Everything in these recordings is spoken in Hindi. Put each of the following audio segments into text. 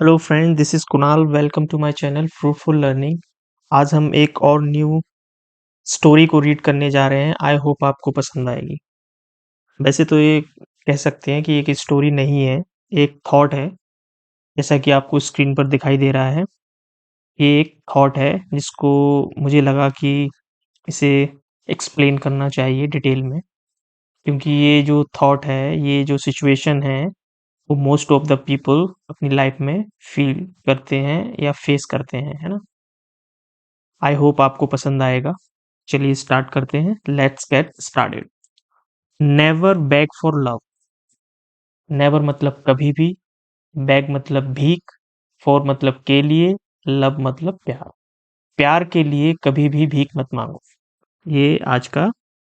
Hello friend, this is Kunal. Welcome to my channel fruitful learning. आज हम एक और न्यू स्टोरी को रीड करने जा रहे हैं। आई होप आपको पसंद आएगी। वैसे तो ये कह सकते हैं कि एक स्टोरी नहीं है, एक थॉट है। जैसा कि आपको स्क्रीन पर दिखाई दे रहा है, ये एक थॉट है जिसको मुझे लगा कि इसे एक्सप्लेन करना चाहिए डिटेल में, क्योंकि ये जो थॉट है, ये जो सिचुएशन है, वो मोस्ट ऑफ द पीपल अपनी लाइफ में फील करते हैं या फेस करते हैं, है ना। आई होप आपको पसंद आएगा। चलिए स्टार्ट करते हैं। Let's get started. Never bag for love. Never मतलब कभी भी, बैग मतलब भीख, फॉर मतलब के लिए, लव मतलब प्यार। प्यार के लिए कभी भी भीख मत मांगो। ये आज का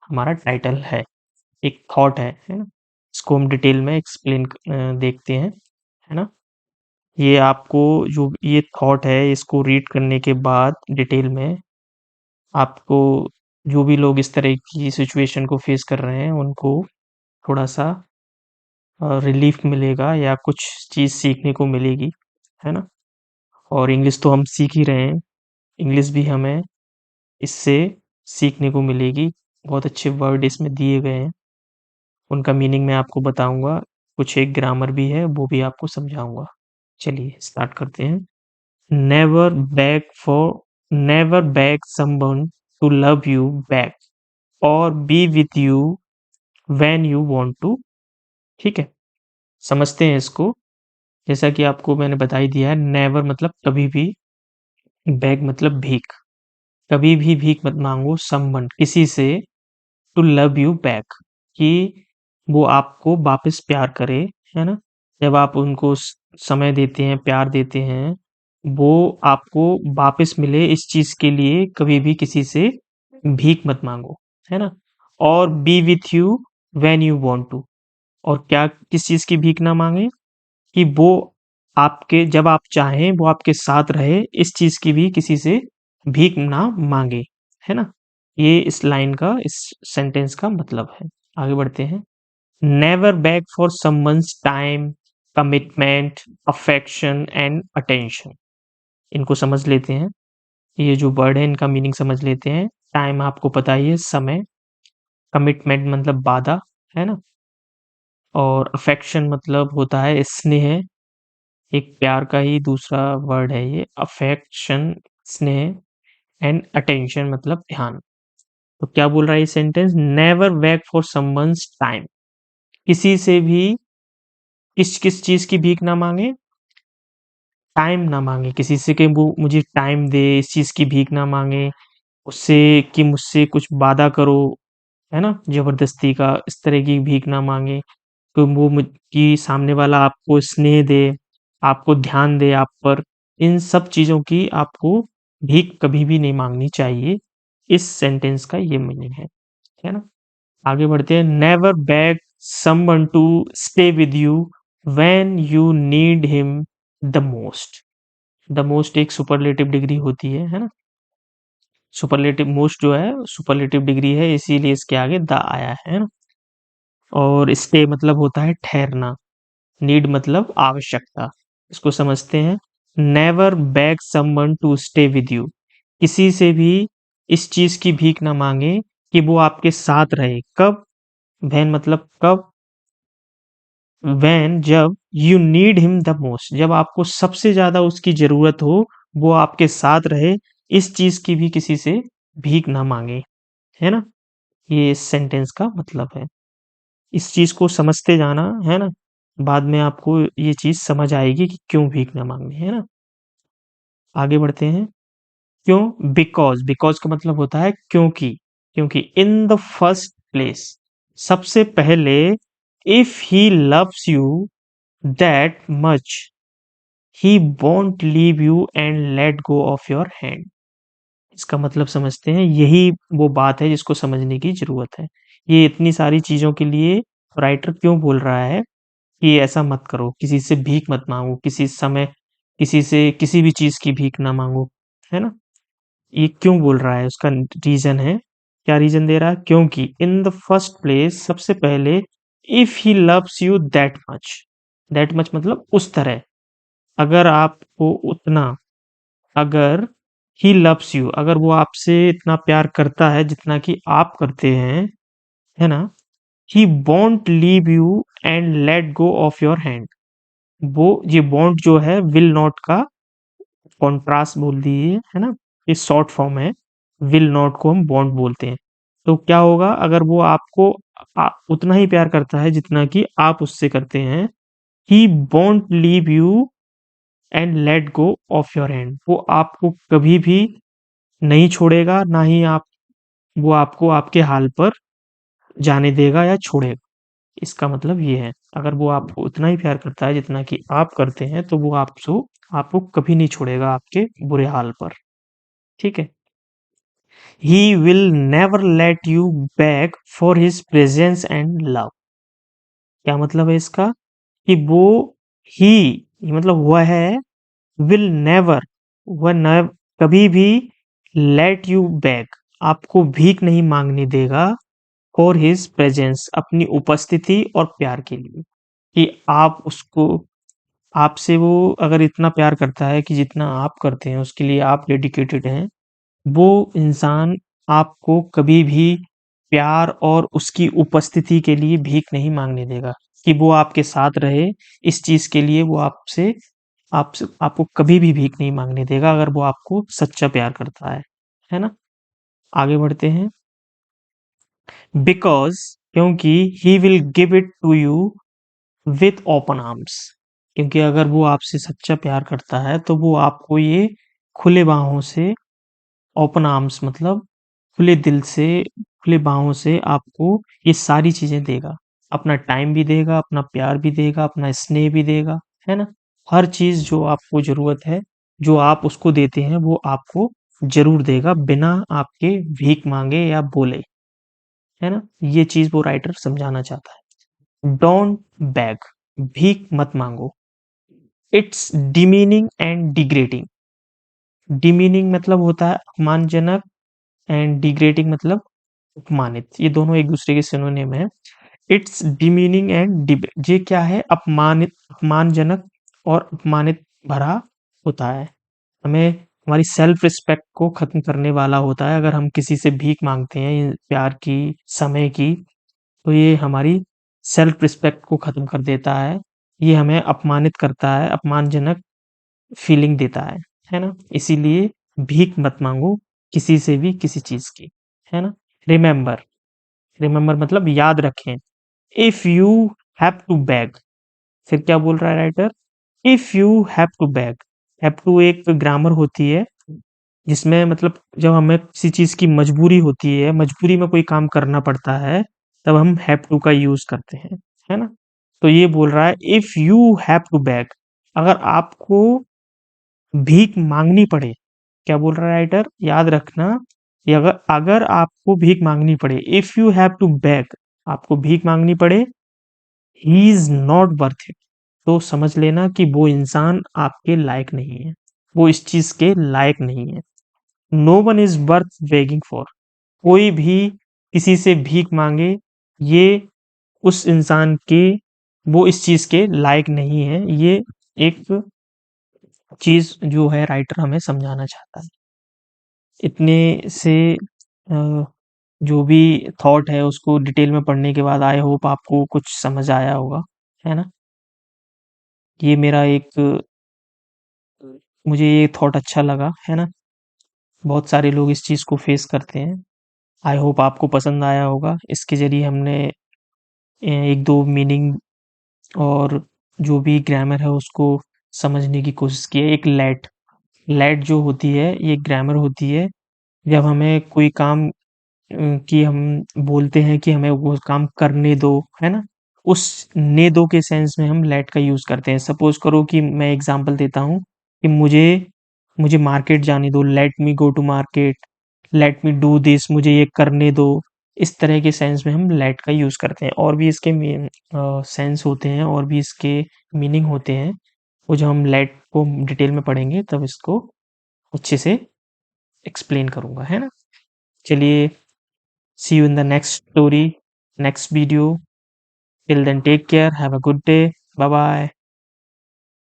हमारा टाइटल है, एक थॉट है ना। इसको हम डिटेल में एक्सप्लेन देखते हैं, है ना। ये आपको जो ये थॉट है, इसको रीड करने के बाद डिटेल में आपको, जो भी लोग इस तरह की सिचुएशन को फेस कर रहे हैं, उनको थोड़ा-सा रिलीफ मिलेगा या कुछ चीज़ सीखने को मिलेगी, है ना? और इंग्लिश तो हम सीख ही रहे हैं, इंग्लिश भी हमें इससे सीखने को मिलेगी। बहुत अच्छे वर्ड इसमें दिए गए हैं, उनका मीनिंग मैं आपको बताऊँगा। कुछ एक ग्रामर भी है, वो भी आपको समझाऊँगा। चलिए स्टार्ट करते हैं। Never beg for never beg someone to love you back और be with you when you want to. ठीक है, समझते हैं इसको। जैसा कि आपको मैंने बता ही दिया है, नेवर मतलब कभी भी, बेग मतलब भीख। कभी भी भीख मत मांगो समवन किसी से, टू लव यू बैक, कि वो आपको वापस प्यार करे, है ना। जब आप उनको समय देते हैं, प्यार देते हैं, वो आपको वापस मिले, इस चीज के लिए कभी भी किसी से भीख मत मांगो, है ना। और be with you when you want to. और क्या, किस चीज की भीख ना मांगे, कि वो आपके जब आप चाहें वो आपके साथ रहे, इस चीज की भी किसी से भीख ना मांगे, है ना। ये इस लाइन का, इस सेंटेंस का मतलब है। आगे बढ़ते हैं। Never back for someone's time, commitment, affection and attention. इनको समझ लेते हैं। ये जो वर्ड है, इनका मीनिंग समझ लेते हैं। टाइम आपको पता ही है, समय। कमिटमेंट मतलब वादा, है ना। और अफेक्शन मतलब होता है स्नेह, एक प्यार का ही दूसरा वर्ड है ये, अफेक्शन, स्नेह। एंड अटेंशन मतलब ध्यान। तो क्या बोल रहा है ये sentence, never beg for someone's time. किसी से भी किस किस चीज की भीख ना मांगे, टाइम ना मांगे किसी से, कि वो मुझे टाइम दे, इस चीज की भीख ना मांगे उससे, कि मुझसे कुछ वादा करो, है ना, जबरदस्ती का इस तरह की भीख ना मांगे। तो वो कि सामने वाला आपको स्नेह दे, आपको ध्यान दे आप पर, इन सब चीज़ों की आपको भीख कभी भी नहीं माँगनी चाहिए। इस सेंटेंस का ये मीनिंग है ना? आगे बढ़ते हैं। Never beg someone to stay with you when you need him the most. The most एक सुपरलेटिव डिग्री होती है ना? सुपरलेटिव मोस्ट जो है सुपरलेटिव डिग्री है, इसीलिए इसके आगे द आया है ना? और स्टे मतलब होता है ठहरना, नीड मतलब आवश्यकता। इसको समझते हैं। Never beg someone to stay with you. किसी से भी इस चीज की भीख ना मांगे कि वो आपके साथ रहे। कब, व्हेन मतलब कब, व्हेन जब, you need him the most जब आपको सबसे ज्यादा उसकी जरूरत हो, वो आपके साथ रहे, इस चीज की भी किसी से भीख ना मांगे, है ना। ये इस सेंटेंस का मतलब है। इस चीज को समझते जाना, है ना। बाद में आपको ये चीज समझ आएगी कि क्यों भीख ना मांगनी, है ना। आगे बढ़ते हैं। क्यों, बिकॉज, बिकॉज का मतलब होता है क्योंकि। क्योंकि इन द फर्स्ट प्लेस, सबसे पहले, if he loves you that much he won't leave you and let go of your hand. इसका मतलब समझते हैं। यही वो बात है जिसको समझने की जरूरत है। ये इतनी सारी चीजों के लिए राइटर क्यों बोल रहा है कि ऐसा मत करो, किसी से भीख मत मांगो, किसी समय किसी से किसी भी चीज की भीख ना मांगो, है ना। ये क्यों बोल रहा है, उसका रीजन है। क्या रीजन दे रहा है, क्योंकि इन द फर्स्ट प्लेस, सबसे पहले, if he loves you that much. That much मतलब उस तरह, अगर आपको उतना अगर ही लव्स यू, अगर वो आपसे इतना प्यार करता है जितना कि आप करते हैं, है ना? He won't leave you and let go of your hand. वो ये बॉन्ड जो है विल नॉट का कॉन्ट्रास्ट बोल दिए, है ना? ये शॉर्ट फॉर्म है, विल नॉट को हम बॉन्ड बोलते हैं। तो क्या होगा अगर वो आपको उतना ही प्यार करता है जितना कि आप उससे करते हैं, he won't leave you and let go of your hand. वो आपको कभी भी नहीं छोड़ेगा, ना ही वो आपको आपके हाल पर जाने देगा या छोड़ेगा। इसका मतलब ये है, अगर वो आपको उतना ही प्यार करता है जितना कि आप करते हैं, तो वो आपको कभी नहीं छोड़ेगा आपके बुरे हाल पर। ठीक है? He will never let you back for his presence and love. क्या मतलब है इसका? कि ही मतलब वह है, विल नेवर, वह न कभी भी लेट यू बैक, आपको भीख नहीं मांगने देगा फॉर हिज प्रेजेंस, अपनी उपस्थिति और प्यार के लिए। कि आप उसको आपसे वो अगर इतना प्यार करता है कि जितना आप करते हैं, उसके लिए आप डेडिकेटेड हैं, वो इंसान आपको कभी भी प्यार और उसकी उपस्थिति के लिए भीख नहीं मांगने देगा। कि वो आपके साथ रहे, इस चीज़ के लिए वो आपसे आपको कभी भी भीख नहीं मांगने देगा, अगर वो आपको सच्चा प्यार करता है ना? आगे बढ़ते हैं। बिकॉज़, क्योंकि he will give it to you with open arms. क्योंकि अगर वो आपसे सच्चा प्यार करता है, तो वो आपको ये खुले बाहों से, ओपन आर्म्स मतलब खुले दिल से, खुले बाहों से आपको ये सारी चीज़ें देगा। अपना टाइम भी देगा, अपना प्यार भी देगा, अपना स्नेह भी देगा, है ना? हर चीज़ जो आपको ज़रूरत है, जो आप उसको देते हैं, वो आपको ज़रूर देगा, बिना आपके भीख माँगे या बोले, है ना? ये चीज़ वो राइटर समझाना चाहता है। डोंट बेग, भीख मत माँगो। It's demeaning and degrading. Demeaning मतलब होता है अपमानजनक, एंड डिग्रेडिंग मतलब अपमानित। ये दोनों एक दूसरे के सिनोनिम है। इट्स डिमीनिंग एंड ये क्या है? अपमानित, अपमानजनक और अपमानित भरा होता है। हमें हमारी सेल्फ रिस्पेक्ट को खत्म करने वाला होता है। अगर हम किसी से भीख मांगते हैं प्यार की, समय की, तो ये हमारी सेल्फ रिस्पेक्ट को खत्म कर देता है। ये हमें अपमानित करता है, अपमानजनक फीलिंग देता है ना? इसीलिए भीख मत मांगो किसी से भी किसी चीज की, है ना? रिमेंबर, रिमेंबर मतलब याद रखें। If you have to beg, फिर क्या बोल रहा है writer? If you have to beg, have to एक ग्रामर होती है जिसमें मतलब जब हमें किसी चीज की मजबूरी होती है, मजबूरी में कोई काम करना पड़ता है, तब हम हैव टू का यूज करते हैं, है ना? तो ये बोल रहा है if you have to beg, अगर आपको भीख मांगनी पड़े। क्या बोल रहा है राइटर? याद रखना, कि अगर अगर आपको भीख मांगनी पड़े, if you have to beg, आपको भीख मांगनी पड़े, he is not worth it, तो समझ लेना कि वो इंसान आपके लायक नहीं है, वो इस चीज के लायक नहीं है। No one is worth begging for, कोई भी किसी से भीख मांगे, ये उस इंसान के, वो इस चीज के लायक नहीं है। ये एक चीज जो है राइटर हमें समझाना चाहता है। इतने से जो भी थॉट है उसको डिटेल में पढ़ने के बाद आई होप आपको कुछ समझ आया होगा, है ना? ये मेरा एक, मुझे ये थॉट अच्छा लगा, है ना? बहुत सारे लोग इस चीज़ को फेस करते हैं। आई होप आपको पसंद आया होगा। इसके ज़रिए हमने 1-2 मीनिंग और जो भी ग्रामर है उसको समझने की कोशिश की है। एक लेट जो होती है, ये ग्रामर होती है जब हमें कोई काम कि हम बोलते हैं कि हमें वो काम करने दो, है ना? उस ने दो के सेंस में हम लेट का यूज़ करते हैं। सपोज़ करो कि मैं एग्ज़ाम्पल देता हूँ कि मुझे मुझे मार्केट जाने दो, let me go to market, let me do this, मुझे ये करने दो। इस तरह के सेंस में हम लेट का यूज़ करते हैं। और भी इसके सेंस होते हैं, और भी इसके मीनिंग होते हैं। वो जब हम लेट को डिटेल में पढ़ेंगे तब इसको अच्छे से एक्सप्लेन करूँगा, है ना? चलिए, see you in the next story, next video. Till then, take care. Have a good day. Bye bye.